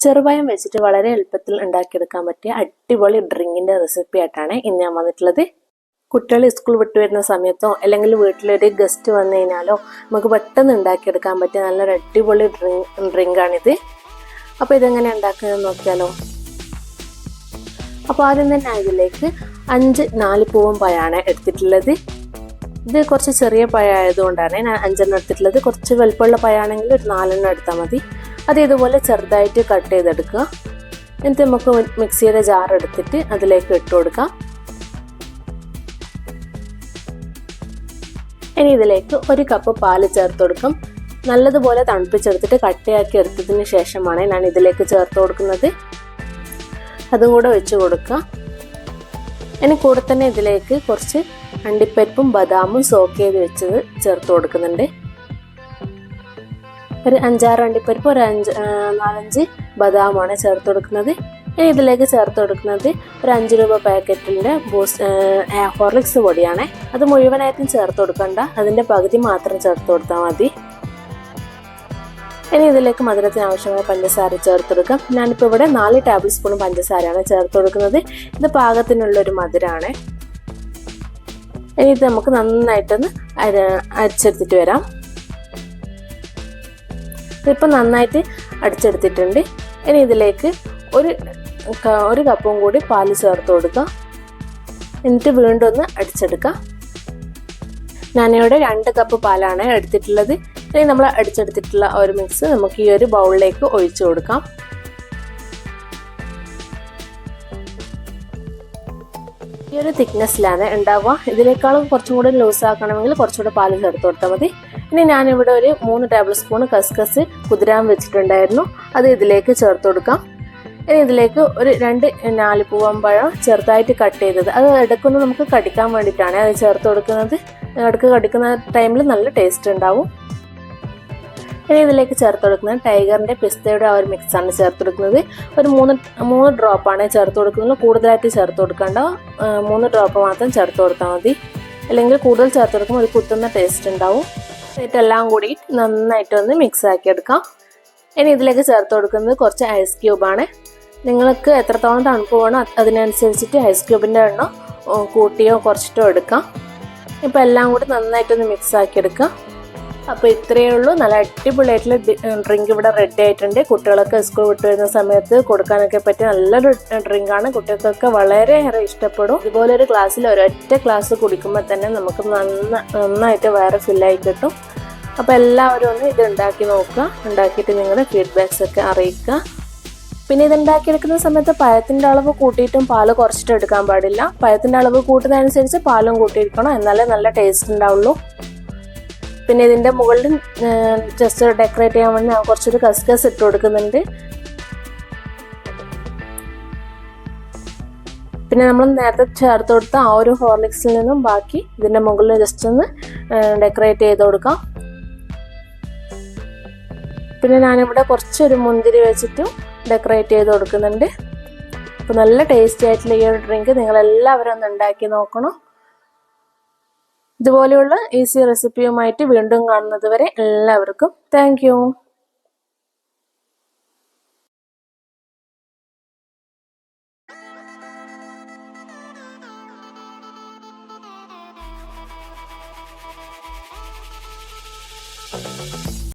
ചെറുപഴം വെച്ചിട്ട് വളരെ എളുപ്പത്തിൽ ഉണ്ടാക്കിയെടുക്കാൻ പറ്റിയ അടിപൊളി ഡ്രിങ്കിൻ്റെ റെസിപ്പി ആയിട്ടാണ് ഇന്ന് ഞാൻ വന്നിട്ടുള്ളത്. കുട്ടികൾ സ്കൂൾ വിട്ട് വരുന്ന സമയത്തോ അല്ലെങ്കിൽ വീട്ടിലൊരു ഗസ്റ്റ് വന്നു കഴിഞ്ഞാലോ നമുക്ക് പെട്ടെന്ന് ഉണ്ടാക്കിയെടുക്കാൻ പറ്റിയ നല്ലൊരു അടിപൊളി ഡ്രിങ്കാണിത്. അപ്പോൾ ഇതെങ്ങനെ ഉണ്ടാക്കുന്നത് നോക്കിയാലോ. അപ്പോൾ ആദ്യം തന്നെ ഇതിലേക്ക് 4 പൂവൻ പഴമാണ് എടുത്തിട്ടുള്ളത്. ഇത് കുറച്ച് ചെറിയ പഴമായതുകൊണ്ടാണ് ഞാൻ 5 എടുത്തിട്ടുള്ളത്. കുറച്ച് വലുപ്പമുള്ള പഴമാണെങ്കിൽ ഒരു 4 എടുത്താൽ മതി. അത് ഇതുപോലെ ചെറുതായിട്ട് കട്ട് ചെയ്തെടുക്കുക. എന്നിട്ട് നമുക്ക് മിക്സിയുടെ ജാർ എടുത്തിട്ട് അതിലേക്ക് ഇട്ട് കൊടുക്കാം. ഇനി ഇതിലേക്ക് 1 കപ്പ് പാല് ചേർത്ത് കൊടുക്കാം. നല്ലതുപോലെ തണുപ്പിച്ചെടുത്തിട്ട് കട്ടയാക്കി എടുത്തതിന് ശേഷമാണ് ഞാൻ ഇതിലേക്ക് ചേർത്ത് കൊടുക്കുന്നത്. അതും കൂടെ വെച്ച് കൊടുക്കുക. ഇനി കൂടെ തന്നെ ഇതിലേക്ക് കുറച്ച് അണ്ടിപ്പരിപ്പും ബദാമും സോക്ക് ചെയ്ത് വെച്ചത് ചേർത്ത് കൊടുക്കുന്നുണ്ട്. ഒരു 5-6 അണ്ടിപ്പരിപ്പ്, ഒരു 4-5 ബദാമാണ് ചേർത്ത് കൊടുക്കുന്നത്. ഇനി ഇതിലേക്ക് ചേർത്ത് കൊടുക്കുന്നത് ഒരു 5 രൂപ പാക്കറ്റിൻ്റെ ഹോർലിക്സ് പൊടിയാണ്. അത് മുഴുവനായിട്ടും ചേർത്ത് കൊടുക്കണ്ട, അതിൻ്റെ പകുതി മാത്രം ചേർത്ത് കൊടുത്താൽ മതി. ഇനി ഇതിലേക്ക് മധുരത്തിന് ആവശ്യമായ പഞ്ചസാര ചേർത്ത് കൊടുക്കാം. ഞാനിപ്പോൾ ഇവിടെ 4 ടേബിൾ സ്പൂൺ പഞ്ചസാരയാണ് ചേർത്ത് കൊടുക്കുന്നത്. ഇത് പാകത്തിനുള്ളൊരു മധുരമാണ്. ഇനി ഇത് നമുക്ക് നന്നായിട്ടൊന്ന് അരിച്ചെടുത്തിട്ട് വരാം. ഇതിപ്പോൾ നന്നായിട്ട് അടിച്ചെടുത്തിട്ടുണ്ട്. ഇനി ഇതിലേക്ക് ഒരു കപ്പും കൂടി പാല് ചേർത്ത് കൊടുക്കുക. എന്നിട്ട് വീണ്ടും ഒന്ന് അടിച്ചെടുക്കുക. ഞാനിവിടെ 2 കപ്പ് പാലാണ് എടുത്തിട്ടുള്ളത്. ഇനി നമ്മൾ അടിച്ചെടുത്തിട്ടുള്ള ഒരു മിക്സ് നമുക്ക് ഈ ഒരു ബൗളിലേക്ക് ഒഴിച്ചു കൊടുക്കാം. ഈ ഒരു തിക്നെസ്സിലാണ് ഉണ്ടാവുക. ഇതിനേക്കാളും കുറച്ചും കൂടി ലൂസ് ആക്കണമെങ്കിൽ കുറച്ചുകൂടി പാല് ചേർത്ത് കൊടുത്താൽ മതി. ഇനി ഞാനിവിടെ ഒരു 3 ടേബിൾ സ്പൂൺ കസ്കസ് കുതിരാൻ വെച്ചിട്ടുണ്ടായിരുന്നു. അത് ഇതിലേക്ക് ചേർത്ത് കൊടുക്കാം. ഇനി ഇതിലേക്ക് ഒരു 4 പൂവൻ പഴം ചെറുതായിട്ട് കട്ട് ചെയ്തത്, അത് ഇടയ്ക്കൊന്ന് നമുക്ക് കടിക്കാൻ വേണ്ടിയിട്ടാണ് അത് ചേർത്ത് കൊടുക്കുന്നത്. ഇടയ്ക്ക് കടിക്കുന്ന ടൈമിൽ നല്ല ടേസ്റ്റ് ഉണ്ടാവും. ഇനി ഇതിലേക്ക് ചേർത്ത് കൊടുക്കുന്നത് ടൈഗറിൻ്റെ പിസ്തയുടെ ആ ഒരു മിക്സാണ് ചേർത്ത് കൊടുക്കുന്നത്. ഒരു 3 ഡ്രോപ്പാണ് ചേർത്ത് കൊടുക്കുന്നത്. കൂടുതലായിട്ട് ചേർത്ത് കൊടുക്കേണ്ട, 3 ഡ്രോപ്പ് മാത്രം ചേർത്ത് കൊടുത്താൽ മതി. അല്ലെങ്കിൽ കൂടുതൽ ചേർത്ത് കൊടുക്കുമ്പോൾ ഒരു കുത്തുന്ന ടേസ്റ്റ് ഉണ്ടാവും. ഇതെല്ലാം കൂടി നന്നായിട്ടൊന്ന് മിക്സ് ആക്കി എടുക്കാം. ഇനി ഇതിലേക്ക് ചേർത്ത് കൊടുക്കുന്നത് കുറച്ച് ഐസ് ക്യൂബാണ്. നിങ്ങൾക്ക് എത്രത്തോളം തണുപ്പ് വേണോ അതിനനുസരിച്ചിട്ട് ഐസ് ക്യൂബിൻ്റെ എണ്ണം കൂട്ടിയോ കുറച്ചിട്ടോ എടുക്കാം. ഇപ്പോൾ എല്ലാം കൂടി നന്നായിട്ടൊന്ന് മിക്സ് ആക്കി എടുക്കാം. അപ്പോൾ ഇത്രയേ ഉള്ളൂ. നല്ല അടിപൊളിയായിട്ടുള്ള ഡ്രിങ്ക് ഇവിടെ റെഡി ആയിട്ടുണ്ട്. കുട്ടികളൊക്കെ സ്കൂൾ വിട്ട് വരുന്ന സമയത്ത് കൊടുക്കാനൊക്കെ പറ്റിയ നല്ലൊരു ഡ്രിങ്കാണ്. കുട്ടികൾക്കൊക്കെ വളരെയേറെ ഇഷ്ടപ്പെടും. ഇതുപോലെ ഒരു ഗ്ലാസ്സിൽ ഒരൊറ്റ ഗ്ലാസ് കുടിക്കുമ്പോൾ തന്നെ നമുക്ക് നന്നായിട്ട് വയറ് ഫില്ലായി കിട്ടും. അപ്പോൾ എല്ലാവരും ഒന്ന് ഇത് ഉണ്ടാക്കി നോക്കുക. ഉണ്ടാക്കിയിട്ട് നിങ്ങളുടെ ഫീഡ്ബാക്സ് ഒക്കെ അറിയിക്കുക. പിന്നെ ഇതുണ്ടാക്കിയെടുക്കുന്ന സമയത്ത് പഴത്തിൻ്റെ അളവ് കൂട്ടിയിട്ടും പാല് കുറച്ചിട്ട് എടുക്കാൻ പാടില്ല. പഴത്തിൻ്റെ അളവ് കൂട്ടുന്നതനുസരിച്ച് പാലും കൂട്ടിയിരിക്കണം, എന്നാലേ നല്ല ടേസ്റ്റ് ഉണ്ടാവുള്ളൂ. പിന്നെ ഇതിൻ്റെ മുകളിൽ ജസ്റ്റ് ഡെക്കറേറ്റ് ചെയ്യാൻ വേണ്ടി ഞാൻ കുറച്ചൊരു കസ്കസ് ഇട്ട് കൊടുക്കുന്നുണ്ട്. പിന്നെ നമ്മൾ നേരത്തെ ചേർത്ത് കൊടുത്ത ആ ഒരു ഹോർലിക്സിൽ നിന്നും ബാക്കി ഇതിൻ്റെ മുകളിൽ ജസ്റ്റ് ഒന്ന് ഡെക്കറേറ്റ് ചെയ്ത് കൊടുക്കാം. പിന്നെ ഞാനിവിടെ കുറച്ചൊരു മുന്തിരി വെച്ചിട്ടും ഡെക്കറേറ്റ് ചെയ്ത് കൊടുക്കുന്നുണ്ട്. അപ്പോൾ നല്ല ടേസ്റ്റി ആയിട്ടുള്ള ഈ ഒരു ഡ്രിങ്ക് നിങ്ങളെല്ലാവരും ഒന്ന് ഉണ്ടാക്കി നോക്കണം. ഇതുപോലെയുള്ള ഈസി റെസിപ്പിയുമായിട്ട് വീണ്ടും കാണുന്നത് വരെ എല്ലാവർക്കും താങ്ക് യു.